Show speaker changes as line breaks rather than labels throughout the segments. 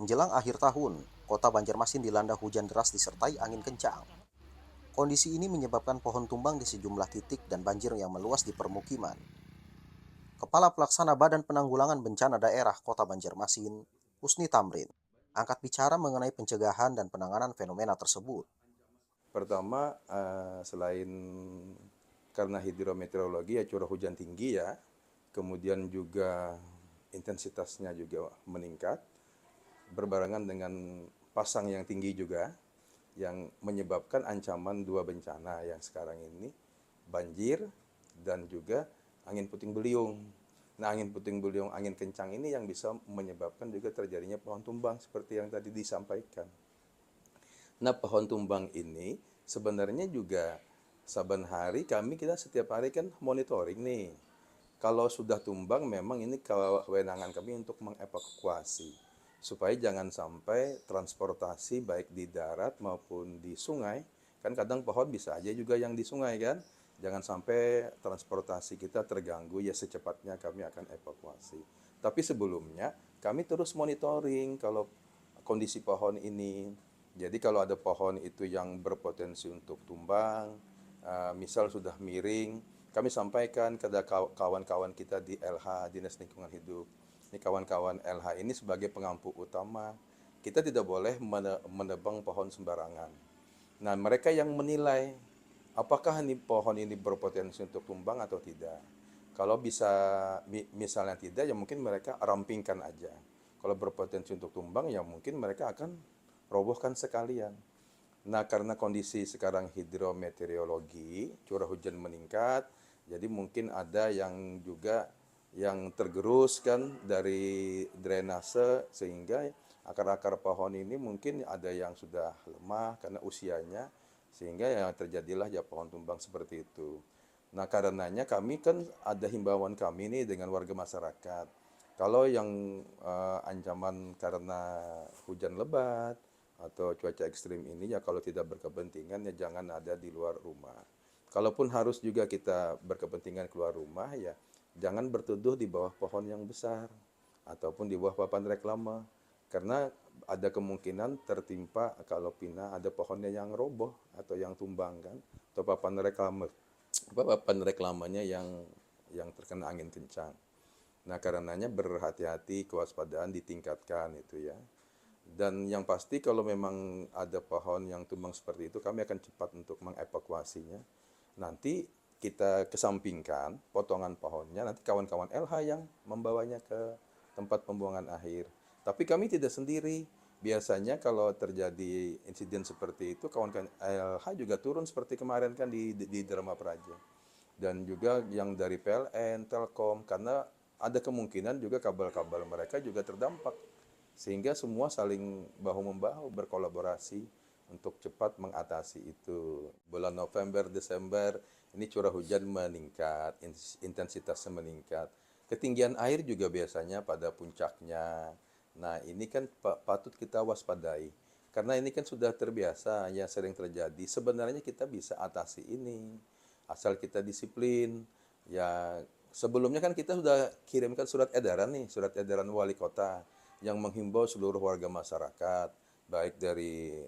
Menjelang akhir tahun, kota Banjarmasin dilanda hujan deras disertai angin kencang. Kondisi ini menyebabkan pohon tumbang di sejumlah titik dan banjir yang meluas di permukiman. Kepala Pelaksana Badan Penanggulangan Bencana Daerah Kota Banjarmasin, Husni Tamrin, angkat bicara mengenai pencegahan dan penanganan fenomena tersebut.
Pertama, selain karena hidrometeorologi ya curah hujan tinggi ya, kemudian juga intensitasnya juga meningkat, berbarengan dengan pasang yang tinggi juga, yang menyebabkan ancaman dua bencana yang sekarang ini, banjir dan juga angin puting beliung. Nah, angin puting beliung, angin kencang ini yang bisa menyebabkan juga terjadinya pohon tumbang seperti yang tadi disampaikan. Nah, pohon tumbang ini sebenarnya juga saban hari kita setiap hari kan monitoring nih. Kalau sudah tumbang memang ini kewenangan kami untuk mengevakuasi supaya jangan sampai transportasi baik di darat maupun di sungai, kan kadang pohon bisa aja juga yang di sungai kan. Jangan sampai transportasi kita terganggu, ya secepatnya kami akan evakuasi. Tapi sebelumnya kami terus monitoring kalau kondisi pohon ini. Jadi kalau ada pohon itu yang berpotensi untuk tumbang, misal sudah miring, kami sampaikan ke kawan-kawan kita di LH, Dinas Lingkungan Hidup. Ini kawan-kawan LH ini sebagai pengampu utama. Kita tidak boleh menebang pohon sembarangan. Nah, mereka yang menilai apakah ini pohon ini berpotensi untuk tumbang atau tidak. Kalau bisa misalnya tidak, ya mungkin mereka rampingkan aja. Kalau berpotensi untuk tumbang, ya mungkin mereka akan robohkan sekalian. Nah, karena kondisi sekarang hidrometeorologi, curah hujan meningkat, jadi mungkin ada yang juga yang tergerus kan dari drainase sehingga akar-akar pohon ini mungkin ada yang sudah lemah karena usianya sehingga ya terjadilah ya pohon tumbang seperti itu. Nah, karenanya kami kan ada himbauan kami nih dengan warga masyarakat. Kalau yang ancaman karena hujan lebat atau cuaca ekstrim ini ya kalau tidak berkepentingan ya jangan ada di luar rumah. Kalaupun harus juga kita berkepentingan keluar rumah ya jangan berteduh di bawah pohon yang besar ataupun di bawah papan reklame karena ada kemungkinan tertimpa kalau pina ada pohonnya yang roboh atau yang tumbang kan atau papan reklamanya yang terkena angin kencang. Nah, karenanya berhati-hati, kewaspadaan ditingkatkan itu ya. Dan yang pasti kalau memang ada pohon yang tumbang seperti itu, kami akan cepat untuk mengevakuasinya. Nanti kita kesampingkan potongan pohonnya, nanti kawan-kawan LH yang membawanya ke tempat pembuangan akhir. Tapi kami tidak sendiri. Biasanya kalau terjadi insiden seperti itu, kawan-kawan LH juga turun seperti kemarin kan di Drama Praja. Dan juga yang dari PLN, Telkom, karena ada kemungkinan juga kabel-kabel mereka juga terdampak sehingga semua saling bahu-membahu berkolaborasi untuk cepat mengatasi itu. Bulan November, Desember ini curah hujan meningkat, intensitasnya meningkat. Ketinggian air juga biasanya pada puncaknya. Nah, ini kan patut kita waspadai. Karena ini kan sudah terbiasa, ya sering terjadi. Sebenarnya kita bisa atasi ini. Asal kita disiplin. Ya, sebelumnya kan kita sudah kirimkan surat edaran nih, surat edaran wali kota yang menghimbau seluruh warga masyarakat, baik dari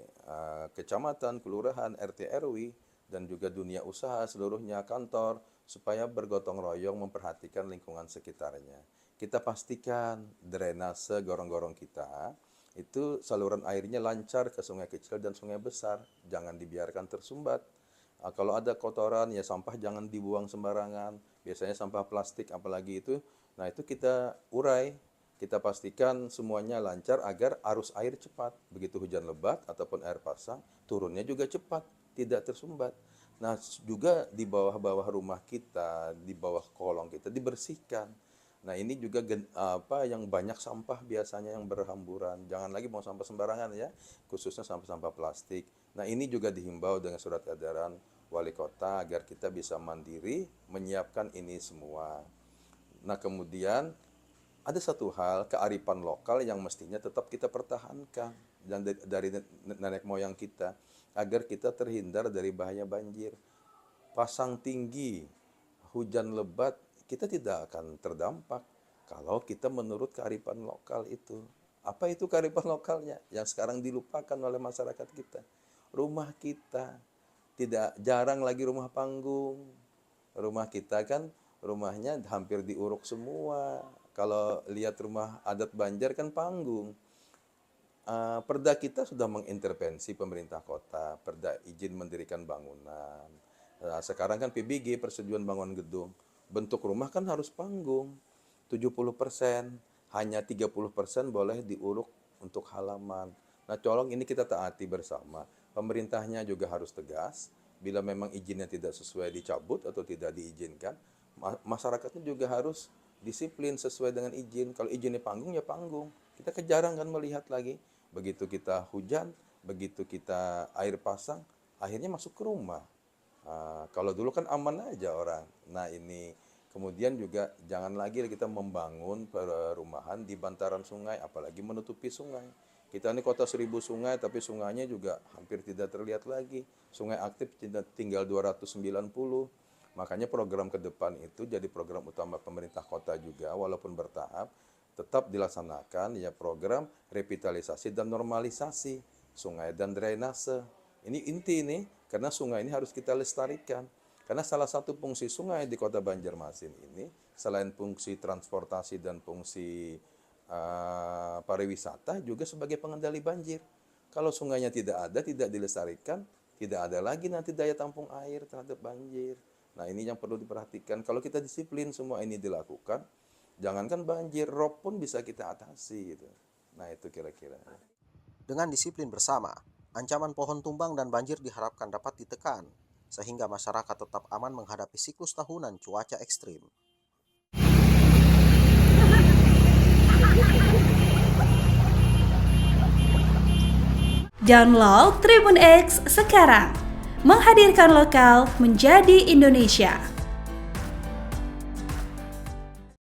kecamatan, kelurahan, RT RW, dan juga dunia usaha seluruhnya kantor, supaya bergotong royong memperhatikan lingkungan sekitarnya. Kita pastikan drainase gorong-gorong kita itu saluran airnya lancar ke sungai kecil dan sungai besar, jangan dibiarkan tersumbat. Kalau ada kotoran ya sampah jangan dibuang sembarangan. Biasanya sampah plastik apalagi itu, nah itu kita urai, kita pastikan semuanya lancar agar arus air cepat. Begitu hujan lebat ataupun air pasang, turunnya juga cepat, tidak tersumbat. Nah, juga di bawah-bawah rumah kita, di bawah kolong kita dibersihkan. Nah, ini juga apa yang banyak sampah biasanya yang berhamburan. Jangan lagi buang sampah sembarangan ya, khususnya sampah-sampah plastik. Nah, ini juga dihimbau dengan surat edaran wali kota agar kita bisa mandiri menyiapkan ini semua. Nah, kemudian ada satu hal kearifan lokal yang mestinya tetap kita pertahankan dan dari nenek moyang kita agar kita terhindar dari bahaya banjir. Pasang tinggi, hujan lebat, kita tidak akan terdampak kalau kita menurut kearifan lokal itu. Apa itu kearifan lokalnya? Yang sekarang dilupakan oleh masyarakat kita. Rumah kita, jarang lagi rumah panggung. Rumah kita kan rumahnya hampir diuruk semua. Kalau lihat rumah adat Banjar kan panggung. Perda kita sudah mengintervensi pemerintah kota, perda izin mendirikan bangunan. Sekarang kan PBG, persetujuan bangun gedung. Bentuk rumah kan harus panggung. 70%, hanya 30% boleh diuruk untuk halaman. Nah, colong ini kita taati bersama. Pemerintahnya juga harus tegas. Bila memang izinnya tidak sesuai dicabut atau tidak diizinkan, masyarakatnya juga harus disiplin sesuai dengan izin. Kalau izinnya panggung, ya panggung. Kita jarang kan melihat lagi. Begitu kita hujan, begitu kita air pasang, akhirnya masuk ke rumah. Kalau dulu kan aman aja orang. Nah ini kemudian juga jangan lagi kita membangun perumahan di bantaran sungai, apalagi menutupi sungai. Kita ini kota 1000 sungai, tapi sungainya juga hampir tidak terlihat lagi. Sungai aktif tinggal 290. Makanya program ke depan itu jadi program utama pemerintah kota juga, walaupun bertahap, tetap dilaksanakan ya program revitalisasi dan normalisasi sungai dan drainase. Ini inti nih, karena sungai ini harus kita lestarikan. Karena salah satu fungsi sungai di Kota Banjarmasin ini, selain fungsi transportasi dan fungsi pariwisata, juga sebagai pengendali banjir. Kalau sungainya tidak ada, tidak dilestarikan, tidak ada lagi nanti daya tampung air terhadap banjir. Nah ini yang perlu diperhatikan. Kalau kita disiplin semua ini dilakukan, jangankan banjir, rob pun bisa kita atasi gitu. Nah itu kira-kira.
Dengan disiplin bersama, ancaman pohon tumbang dan banjir diharapkan dapat ditekan, sehingga masyarakat tetap aman menghadapi siklus tahunan cuaca ekstrim.
Download Tribun X sekarang, menghadirkan lokal menjadi Indonesia.